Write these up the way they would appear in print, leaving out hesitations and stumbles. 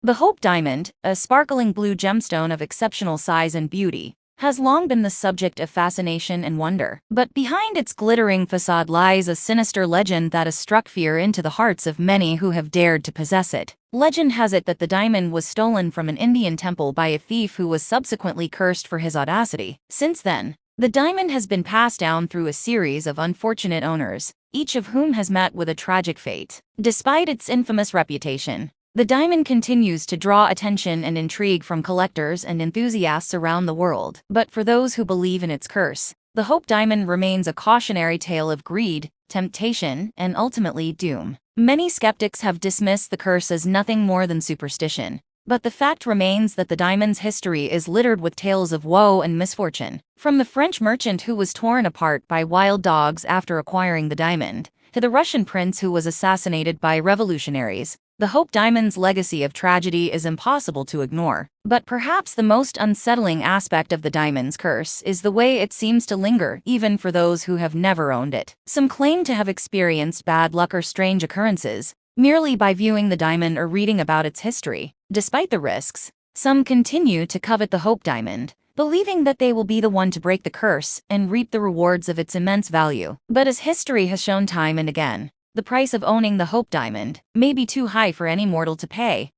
The Hope Diamond, a sparkling blue gemstone of exceptional size and beauty, has long been the subject of fascination and wonder. But behind its glittering facade lies a sinister legend that has struck fear into the hearts of many who have dared to possess it. Legend has it that the diamond was stolen from an Indian temple by a thief who was subsequently cursed for his audacity. Since then, the diamond has been passed down through a series of unfortunate owners, each of whom has met with a tragic fate. Despite its infamous reputation, the diamond continues to draw attention and intrigue from collectors and enthusiasts around the world. But for those who believe in its curse, the Hope Diamond remains a cautionary tale of greed, temptation, and ultimately doom. Many skeptics have dismissed the curse as nothing more than superstition, but the fact remains that the diamond's history is littered with tales of woe and misfortune. From the French merchant who was torn apart by wild dogs after acquiring the diamond, to the Russian prince who was assassinated by revolutionaries, the Hope Diamond's legacy of tragedy is impossible to ignore. But perhaps the most unsettling aspect of the diamond's curse is the way it seems to linger even for those who have never owned it. Some claim to have experienced bad luck or strange occurrences merely by viewing the diamond or reading about its history. Despite the risks, some continue to covet the Hope Diamond, believing that they will be the one to break the curse and reap the rewards of its immense value. But as history has shown time and again, the price of owning the Hope Diamond may be too high for any mortal to pay.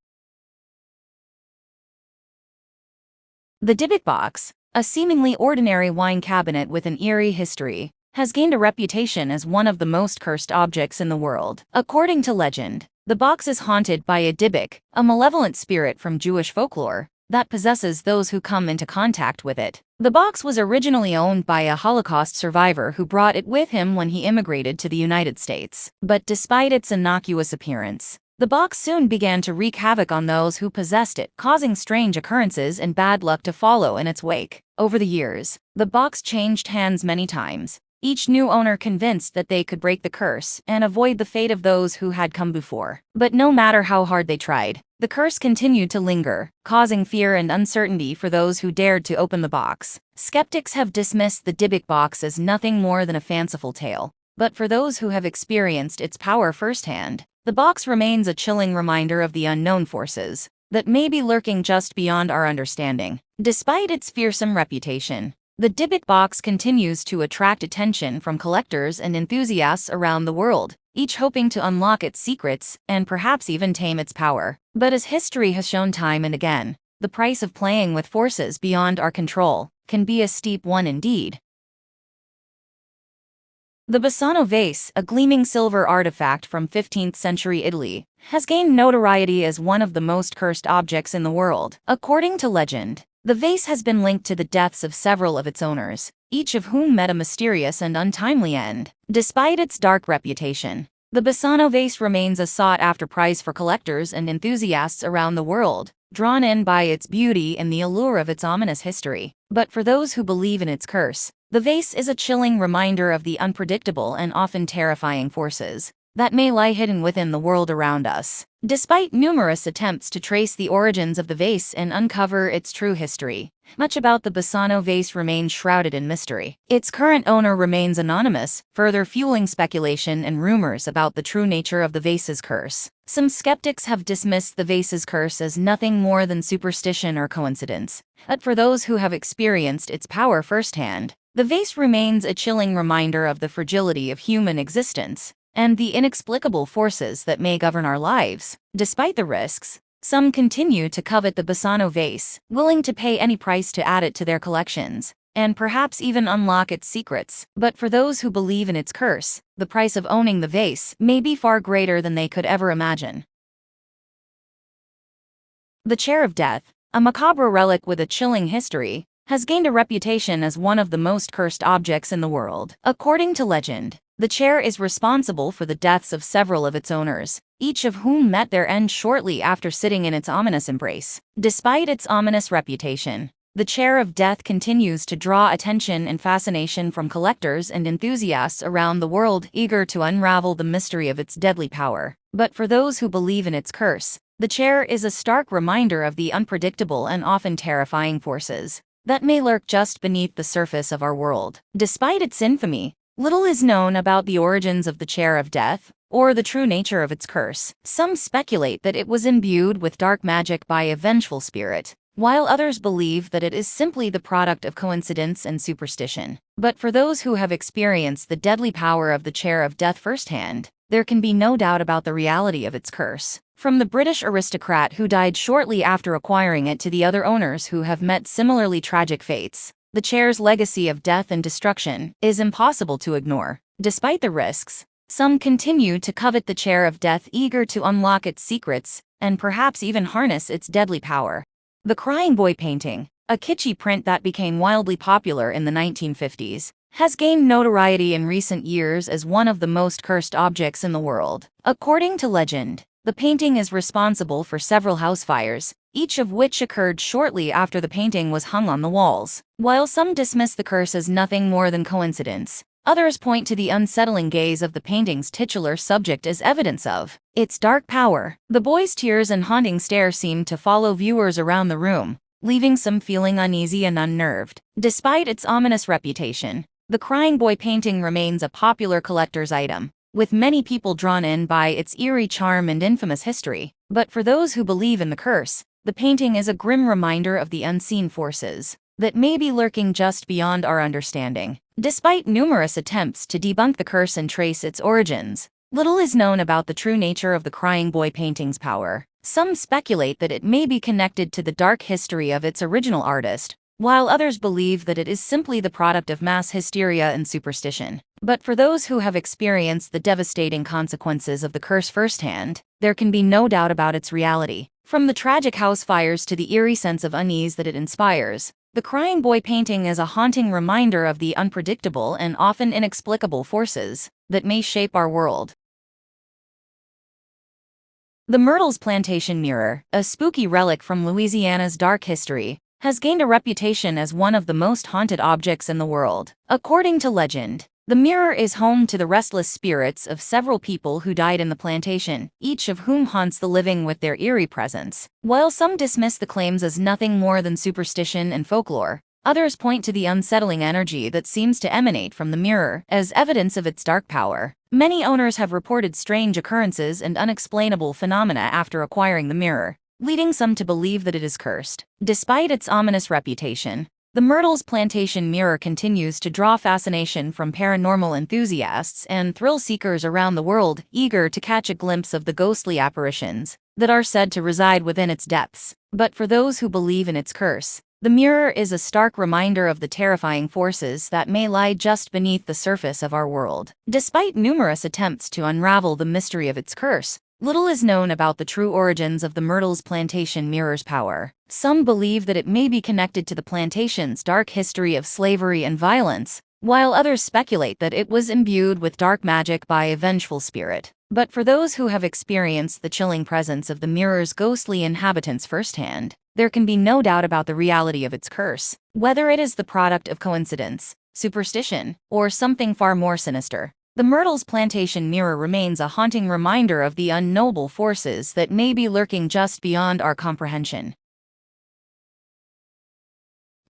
The Dybbuk Box, a seemingly ordinary wine cabinet with an eerie history, has gained a reputation as one of the most cursed objects in the world. According to legend, the box is haunted by a Dybbuk, a malevolent spirit from Jewish folklore, that possesses those who come into contact with it. The box was originally owned by a Holocaust survivor who brought it with him when he immigrated to the United States. But despite its innocuous appearance, the box soon began to wreak havoc on those who possessed it, causing strange occurrences and bad luck to follow in its wake. Over the years, the box changed hands many times, each new owner convinced that they could break the curse and avoid the fate of those who had come before. But no matter how hard they tried, the curse continued to linger, causing fear and uncertainty for those who dared to open the box. Skeptics have dismissed the Dybbuk Box as nothing more than a fanciful tale, but for those who have experienced its power firsthand, the box remains a chilling reminder of the unknown forces that may be lurking just beyond our understanding. Despite its fearsome reputation, the Dybbuk Box continues to attract attention from collectors and enthusiasts around the world, each hoping to unlock its secrets and perhaps even tame its power. But as history has shown time and again, the price of playing with forces beyond our control can be a steep one indeed. The Bassano vase, a gleaming silver artifact from 15th century Italy, has gained notoriety as one of the most cursed objects in the world. According to legend, the vase has been linked to the deaths of several of its owners, each of whom met a mysterious and untimely end. Despite its dark reputation, the Bassano vase remains a sought-after prize for collectors and enthusiasts around the world, drawn in by its beauty and the allure of its ominous history. But for those who believe in its curse, the vase is a chilling reminder of the unpredictable and often terrifying forces that may lie hidden within the world around us. Despite numerous attempts to trace the origins of the vase and uncover its true history, much about the Bassano vase remains shrouded in mystery. Its current owner remains anonymous, further fueling speculation and rumors about the true nature of the vase's curse. Some skeptics have dismissed the vase's curse as nothing more than superstition or coincidence, but for those who have experienced its power firsthand, the vase remains a chilling reminder of the fragility of human existence and the inexplicable forces that may govern our lives. Despite the risks, some continue to covet the Bassano vase, willing to pay any price to add it to their collections, and perhaps even unlock its secrets. But for those who believe in its curse, the price of owning the vase may be far greater than they could ever imagine. The Chair of Death, a macabre relic with a chilling history, has gained a reputation as one of the most cursed objects in the world. According to legend, the chair is responsible for the deaths of several of its owners, each of whom met their end shortly after sitting in its ominous embrace. Despite its ominous reputation, the Chair of Death continues to draw attention and fascination from collectors and enthusiasts around the world eager to unravel the mystery of its deadly power. But for those who believe in its curse, the chair is a stark reminder of the unpredictable and often terrifying forces that may lurk just beneath the surface of our world. Despite its infamy, little is known about the origins of the Chair of Death or the true nature of its curse. Some speculate that it was imbued with dark magic by a vengeful spirit, while others believe that it is simply the product of coincidence and superstition. But for those who have experienced the deadly power of the chair of death firsthand, there can be no doubt about the reality of its curse. From the British aristocrat who died shortly after acquiring it to the other owners who have met similarly tragic fates, the chair's legacy of death and destruction is impossible to ignore. Despite the risks, some continue to covet the chair of death, eager to unlock its secrets and perhaps even harness its deadly power. The Crying Boy painting, a kitschy print that became wildly popular in the 1950s, has gained notoriety in recent years as one of the most cursed objects in the world. According to legend, the painting is responsible for several house fires, each of which occurred shortly after the painting was hung on the walls. While some dismiss the curse as nothing more than coincidence, others point to the unsettling gaze of the painting's titular subject as evidence of its dark power. The boy's tears and haunting stare seem to follow viewers around the room, leaving some feeling uneasy and unnerved. Despite its ominous reputation, the Crying Boy painting remains a popular collector's item, with many people drawn in by its eerie charm and infamous history. But for those who believe in the curse, the painting is a grim reminder of the unseen forces that may be lurking just beyond our understanding. Despite numerous attempts to debunk the curse and trace its origins, little is known about the true nature of the Crying Boy painting's power. Some speculate that it may be connected to the dark history of its original artist, while others believe that it is simply the product of mass hysteria and superstition. But for those who have experienced the devastating consequences of the curse firsthand, there can be no doubt about its reality. From the tragic house fires to the eerie sense of unease that it inspires, the Crying Boy painting is a haunting reminder of the unpredictable and often inexplicable forces that may shape our world. The Myrtle's Plantation Mirror, a spooky relic from Louisiana's dark history, has gained a reputation as one of the most haunted objects in the world. According to legend, the mirror is home to the restless spirits of several people who died in the plantation, each of whom haunts the living with their eerie presence. While some dismiss the claims as nothing more than superstition and folklore, others point to the unsettling energy that seems to emanate from the mirror as evidence of its dark power. Many owners have reported strange occurrences and unexplainable phenomena after acquiring the mirror, leading some to believe that it is cursed. Despite its ominous reputation, the Myrtle's Plantation Mirror continues to draw fascination from paranormal enthusiasts and thrill seekers around the world, eager to catch a glimpse of the ghostly apparitions that are said to reside within its depths. But for those who believe in its curse, the mirror is a stark reminder of the terrifying forces that may lie just beneath the surface of our world. Despite numerous attempts to unravel the mystery of its curse, little is known about the true origins of the Myrtle's Plantation Mirror's power. Some believe that it may be connected to the plantation's dark history of slavery and violence, while others speculate that it was imbued with dark magic by a vengeful spirit. But for those who have experienced the chilling presence of the mirror's ghostly inhabitants firsthand, there can be no doubt about the reality of its curse. Whether it is the product of coincidence, superstition, or something far more sinister, the Myrtle's Plantation Mirror remains a haunting reminder of the unknowable forces that may be lurking just beyond our comprehension.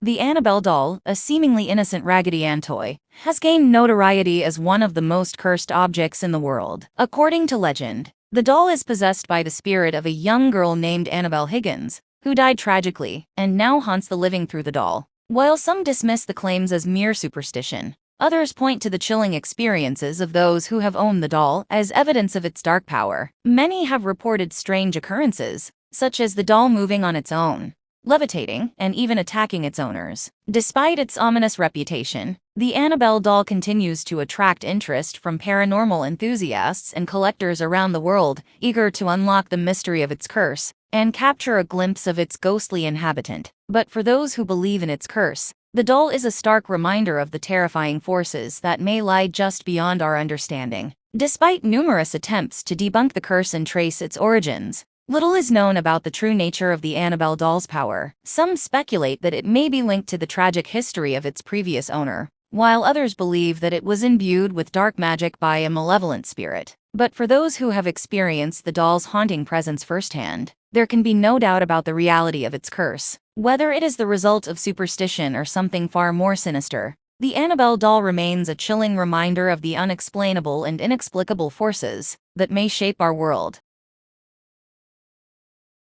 The Annabelle doll, a seemingly innocent Raggedy Ann toy, has gained notoriety as one of the most cursed objects in the world. According to legend, the doll is possessed by the spirit of a young girl named Annabelle Higgins, who died tragically and now haunts the living through the doll. While some dismiss the claims as mere superstition, others point to the chilling experiences of those who have owned the doll as evidence of its dark power. Many have reported strange occurrences, such as the doll moving on its own, levitating, and even attacking its owners. Despite its ominous reputation, the Annabelle doll continues to attract interest from paranormal enthusiasts and collectors around the world, eager to unlock the mystery of its curse and capture a glimpse of its ghostly inhabitant. But for those who believe in its curse, the doll is a stark reminder of the terrifying forces that may lie just beyond our understanding. Despite numerous attempts to debunk the curse and trace its origins, little is known about the true nature of the Annabelle doll's power. Some speculate that it may be linked to the tragic history of its previous owner, while others believe that it was imbued with dark magic by a malevolent spirit. But for those who have experienced the doll's haunting presence firsthand, there can be no doubt about the reality of its curse. Whether it is the result of superstition or something far more sinister, the Annabelle doll remains a chilling reminder of the unexplainable and inexplicable forces that may shape our world.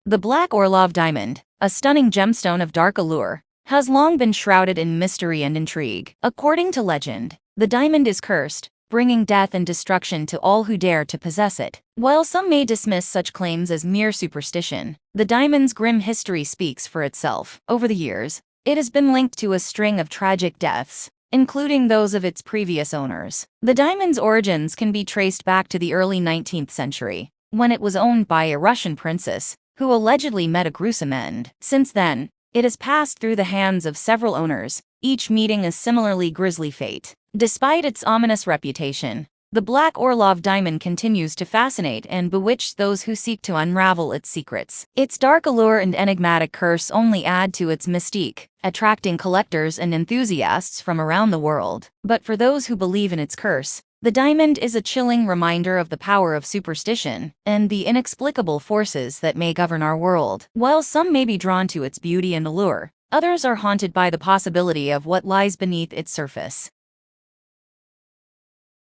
The Black Orlov Diamond, a stunning gemstone of dark allure, has long been shrouded in mystery and intrigue. According to legend, the diamond is cursed, bringing death and destruction to all who dare to possess it. While some may dismiss such claims as mere superstition, the diamond's grim history speaks for itself. Over the years, it has been linked to a string of tragic deaths, including those of its previous owners. The diamond's origins can be traced back to the early 19th century, when it was owned by a Russian princess, who allegedly met a gruesome end. Since then, it has passed through the hands of several owners, each meeting a similarly grisly fate. Despite its ominous reputation, the Black Orlov diamond continues to fascinate and bewitch those who seek to unravel its secrets. Its dark allure and enigmatic curse only add to its mystique, attracting collectors and enthusiasts from around the world. But for those who believe in its curse, the diamond is a chilling reminder of the power of superstition and the inexplicable forces that may govern our world. While some may be drawn to its beauty and allure, others are haunted by the possibility of what lies beneath its surface.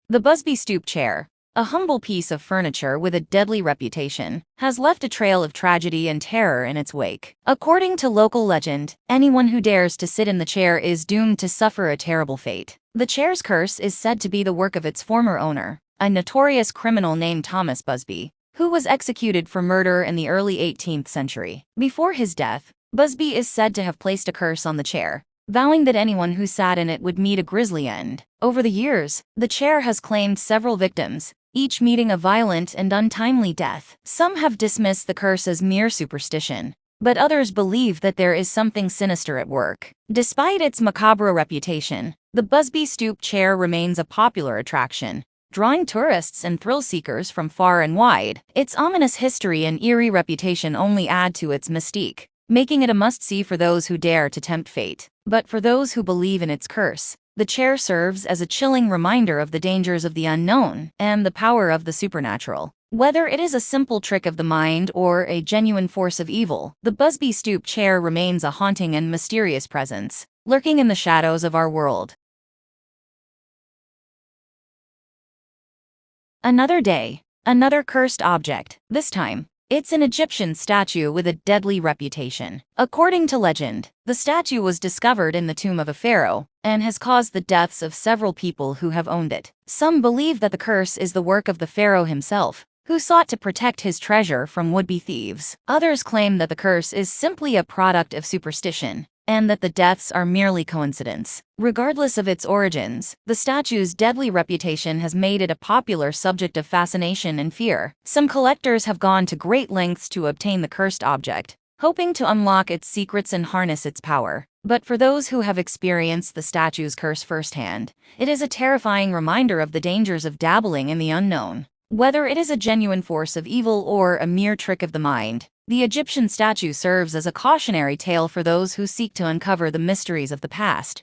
The Busby Stoop Chair, a humble piece of furniture with a deadly reputation, has left a trail of tragedy and terror in its wake. According to local legend, anyone who dares to sit in the chair is doomed to suffer a terrible fate. The chair's curse is said to be the work of its former owner, a notorious criminal named Thomas Busby, who was executed for murder in the early 18th century. Before his death, Busby is said to have placed a curse on the chair, vowing that anyone who sat in it would meet a grisly end. Over the years, the chair has claimed several victims, each meeting a violent and untimely death. Some have dismissed the curse as mere superstition, but others believe that there is something sinister at work. Despite its macabre reputation, the Busby Stoop Chair remains a popular attraction, drawing tourists and thrill-seekers from far and wide. Its ominous history and eerie reputation only add to its mystique, making it a must-see for those who dare to tempt fate. But for those who believe in its curse, the chair serves as a chilling reminder of the dangers of the unknown and the power of the supernatural. Whether it is a simple trick of the mind or a genuine force of evil, the Busby Stoop Chair remains a haunting and mysterious presence, lurking in the shadows of our world. Another day, another cursed object. This time, it's an Egyptian statue with a deadly reputation. According to legend, the statue was discovered in the tomb of a pharaoh and has caused the deaths of several people who have owned it. Some believe that the curse is the work of the pharaoh himself, who sought to protect his treasure from would-be thieves. Others claim that the curse is simply a product of superstition, and that the deaths are merely coincidence. Regardless of its origins, the statue's deadly reputation has made it a popular subject of fascination and fear. Some collectors have gone to great lengths to obtain the cursed object, hoping to unlock its secrets and harness its power. But for those who have experienced the statue's curse firsthand, it is a terrifying reminder of the dangers of dabbling in the unknown. Whether it is a genuine force of evil or a mere trick of the mind, the Egyptian statue serves as a cautionary tale for those who seek to uncover the mysteries of the past.